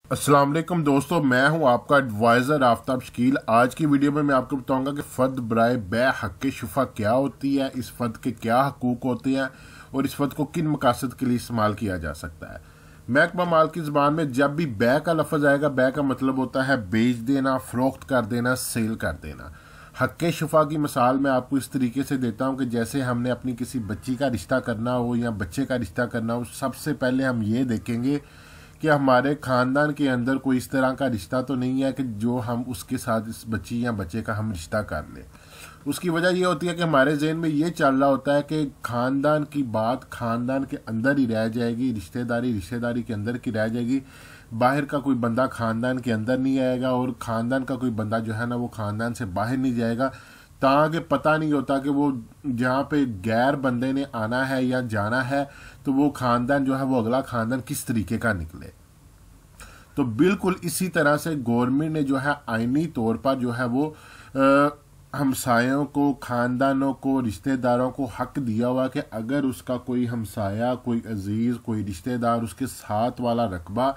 अस्सलाम वालेकुम दोस्तों, मैं हूं आपका एडवाइज़र आफ्ताब शकील। आज की वीडियो में मैं आपको बताऊंगा कि फ़र्द बराए बै हक़ शुफ़ा क्या होती है, इस फ़र्द के क्या हकूक़ होते हैं और इस फ़र्द को किन मकासद के लिए इस्तेमाल किया जा सकता है। महकमा माल की ज़बान में जब भी बै का लफ्ज़ आएगा, बै का मतलब होता है बेच देना, फ़रोख्त कर देना, सेल कर देना। हक़ शुफ़ा की मिसाल मैं आपको इस तरीके से देता हूँ कि जैसे हमने अपनी किसी बच्ची का रिश्ता करना हो या बच्चे का रिश्ता करना हो, सबसे पहले हम ये देखेंगे कि हमारे ख़ानदान के अंदर कोई इस तरह का रिश्ता तो नहीं है कि जो हम उसके साथ इस बच्ची या बच्चे का हम रिश्ता कर लें। उसकी वजह ये होती है कि हमारे जहन में ये चल रहा होता है कि ख़ानदान की बात ख़ानदान के अंदर ही रह जाएगी, रिश्तेदारी के अंदर की रह जाएगी। बाहर का कोई बंदा ख़ानदान के अंदर नहीं आएगा और ख़ानदान का कोई बंदा जो है ना वो ख़ानदान से बाहर नहीं जाएगा। ताकि पता नहीं होता कि वो जहाँ पे गैर बंदे ने आना है या जाना है तो वो ख़ानदान जो है वो अगला ख़ानदान किस तरीके का निकले। तो बिल्कुल इसी तरह से गवर्नमेंट ने जो है आईनी तौर पर जो है वो हमसायों को, ख़ानदानों को, रिश्तेदारों को हक दिया हुआ कि अगर उसका कोई हमसाया, कोई अजीज़, कोई रिश्तेदार उसके साथ वाला रकबा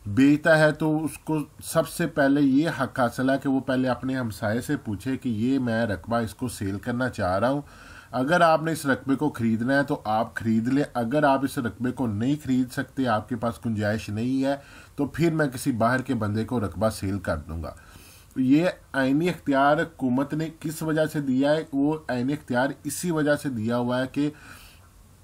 बेचता है तो उसको सबसे पहले ये हक हासिल है कि वो पहले अपने हमसाये से पूछे कि ये मैं रकबा इसको सेल करना चाह रहा हूँ। अगर आपने इस रकबे को ख़रीदना है तो आप ख़रीद लें। अगर आप इस रकबे को नहीं ख़रीद सकते, आपके पास गुंजाइश नहीं है, तो फिर मैं किसी बाहर के बंदे को रकबा सेल कर दूँगा। ये आईनी इख्तियार हुकूमत ने किस वजह से दिया है? वो आईनी इख्तियार इसी वजह से दिया हुआ है कि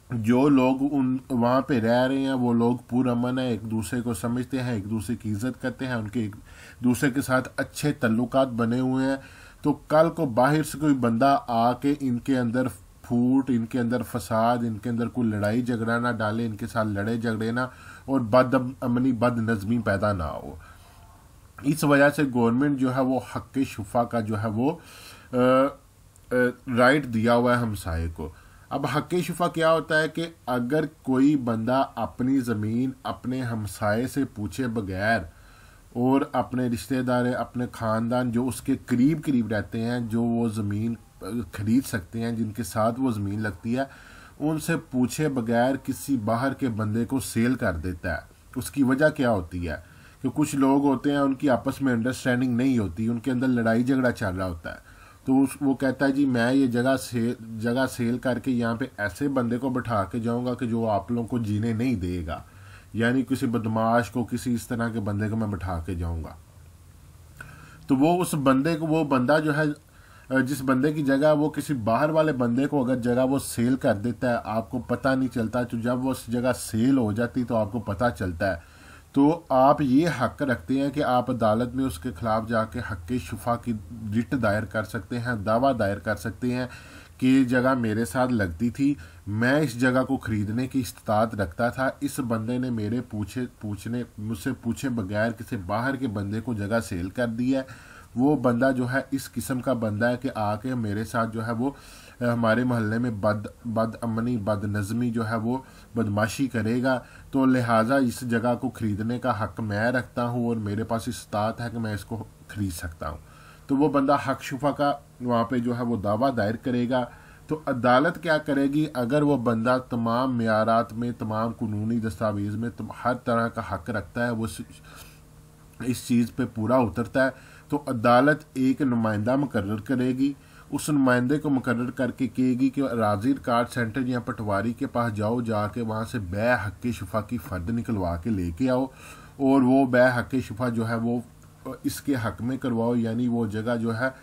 जो लोग उन वहाँ पे रह रहे हैं वो लोग पुरअमन है, एक दूसरे को समझते हैं, एक दूसरे की इज़्ज़त करते हैं, उनके एक दूसरे के साथ अच्छे तल्लुकात बने हुए हैं। तो कल को बाहर से कोई बंदा आके इनके अंदर फूट, इनके अंदर फसाद, इनके अंदर कोई लड़ाई झगड़ा ना डाले, इनके साथ लड़े झगड़े ना और बदअमनी बदनज़मी पैदा ना हो। इस वजह से गवर्नमेंट जो है वो हक़ शुफ़ा का जो है वो राइट दिया हुआ है हमसाये को। अब हक़ शुफ़ा क्या होता है कि अगर कोई बंदा अपनी ज़मीन अपने हमसाये से पूछे बगैर और अपने रिश्तेदार, अपने ख़ानदान जो उसके करीब रहते हैं, जो वो ज़मीन ख़रीद सकते हैं, जिनके साथ वो ज़मीन लगती है, उनसे पूछे बगैर किसी बाहर के बंदे को सेल कर देता है। उसकी वजह क्या होती है कि कुछ लोग होते हैं उनकी आपस में अंडरस्टैंडिंग नहीं होती, उनके अंदर लड़ाई झगड़ा चल रहा होता है। तो वो कहता है जी मैं ये जगह सेल करके यहाँ पे ऐसे बंदे को बैठा के जाऊँगा कि जो आप लोगों को जीने नहीं देगा, यानी किसी बदमाश को, किसी इस तरह के बंदे को मैं बैठा के जाऊँगा। तो वो उस बंदे को, वो बंदा जो है जिस बंदे की जगह वो किसी बाहर वाले बंदे को अगर जगह वो सेल कर देता है, आपको पता नहीं चलता। तो जब वो उस जगह सेल हो जाती तो आपको पता चलता है, तो आप ये हक रखते हैं कि आप अदालत में उसके खिलाफ जाके हक़ शुफ़ा की रिट दायर कर सकते हैं, दावा दायर कर सकते हैं कि ये जगह मेरे साथ लगती थी, मैं इस जगह को ख़रीदने की इस्तात रखता था, इस बंदे ने मुझसे पूछे बगैर किसी बाहर के बंदे को जगह सेल कर दी है। वो बंदा जो है इस किस्म का बंदा है कि आके मेरे साथ जो है वो हमारे मोहल्ले में बदअमनी बदनज़मी जो है वो बदमाशी करेगा, तो लिहाजा इस जगह को ख़रीदने का हक़ मैं रखता हूँ और मेरे पास इस्तात है कि मैं इसको ख़रीद सकता हूँ। तो वो बंदा हक़ शुफ़ा का वहाँ पे जो है वो दावा दायर करेगा। तो अदालत क्या करेगी? अगर वो बंदा तमाम मेयारात में, तमाम कानूनी दस्तावेज़ में हर तरह का हक़ रखता है, वो इस चीज़ पे पूरा उतरता है, तो अदालत एक नुमाइंदा मुकर्रर करेगी। उस नुमाइंदे को मुकर्रर करके कहेगी कि राज़ी रिकॉर्ड सेंटर या पटवारी के पास जाओ, जाके वहाँ से बै हक़ शुफ़ा की फ़र्द निकलवा के लेके आओ और वो बै हक़ शुफ़ा जो है वो इसके हक़ में करवाओ, यानी वो जगह जो है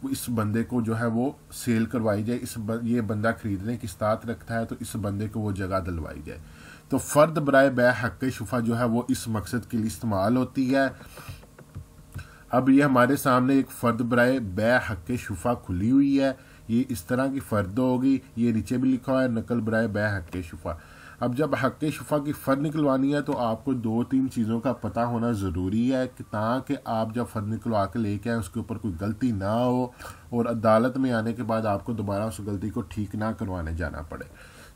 इस बंदे को जो है वो सेल करवाई जाए। ये बंदा ख़रीदने की इस्तात रखता है तो इस बंदे को वो जगह दिलवाई जाए। तो फ़र्द बराए बै हक़ शुफ़ा जो है वो इस मकसद के लिए इस्तेमाल होती है। अब ये हमारे सामने एक फ़र्द बराए बै हक़ शुफ़ा खुली हुई है, ये इस तरह की फ़र्द होगी। ये नीचे भी लिखा हुआ है नकल बराए बै हक़ शुफ़ा। अब जब हक़ शुफ़ा की फ़र्द निकलवानी है तो आपको 2-3 चीज़ों का पता होना ज़रूरी है कि ताकि आप जब फ़र्द निकलवा के लेके आए उसके ऊपर कोई गलती ना हो और अदालत में आने के बाद आपको दोबारा उस गलती को ठीक ना करवाने जाना पड़े।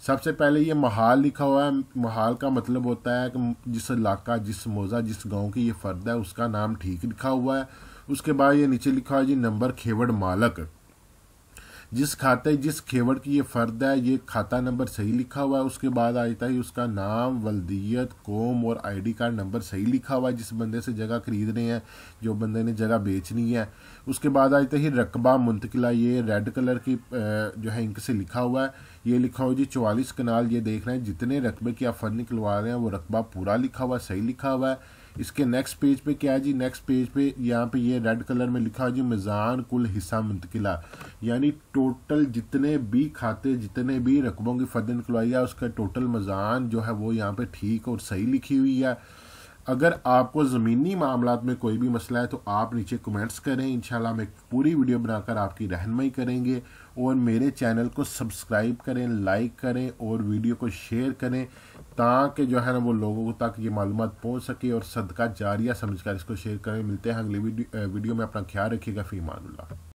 सबसे पहले ये महाल लिखा हुआ है। महाल का मतलब होता है कि जिस इलाका, जिस मौज़ा, जिस गांव की ये फ़र्द है उसका नाम ठीक लिखा हुआ है। उसके बाद ये नीचे लिखा हुआ है जी नंबर खेवड़ मालक। جس کھاتے جس کھیوڑ کی یہ فرد ہے یہ کھاتہ نمبر صحیح لکھا ہوا ہے، اس کے بعد آتا ہے اس کا نام، ولدیت، قوم اور آئی ڈی کارڈ نمبر صحیح لکھا ہوا ہے جس بندے سے جگہ خرید رہے ہیں، جو بندے نے جگہ بیچنی ہے۔ اس کے بعد آتا ہے رقبہ منتقلہ، یہ ریڈ کلر کی جو ہے انک سے لکھا ہوا ہے، یہ لکھا ہوا جی 44 کنال۔ یہ دیکھ رہے ہیں جتنے رقبے کی آپ فن نکلوا رہے ہیں وہ رقبہ پورا لکھا ہوا ہے، صحیح لکھا ہوا ہے۔ اس کے نیکسٹ پیج پہ کیا ہے جی، نیکسٹ پیج پہ یہاں پہ یہ ریڈ کلر میں لکھا ہوا جی میزان کل حصہ منتقلہ، یعنی ٹوٹل جتنے بھی کھاتے جتنے بھی رقبوں کی فرد نکلوائی ہے اس کا ٹوٹل میزان جو ہے وہ یہاں پہ ٹھیک اور صحیح لکھی ہوئی ہے۔ اگر آپ کو زمینی معاملات میں کوئی بھی مسئلہ ہے تو آپ نیچے کمنٹس کریں، انشاءاللہ ہم ایک پوری ویڈیو بنا کر آپ کی رہنمائی کریں گے، اور میرے چینل کو سبسکرائب کریں، لائک کریں اور ویڈیو کو شیئر کریں تاکہ جو ہے نا وہ لوگوں تک یہ معلومات پہنچ سکے، اور صدقہ جاریہ سمجھ کر اس کو شیئر کریں۔ ملتے ہیں اگلی ویڈیو میں، اپنا خیال رکھیے گا، فی امان اللہ۔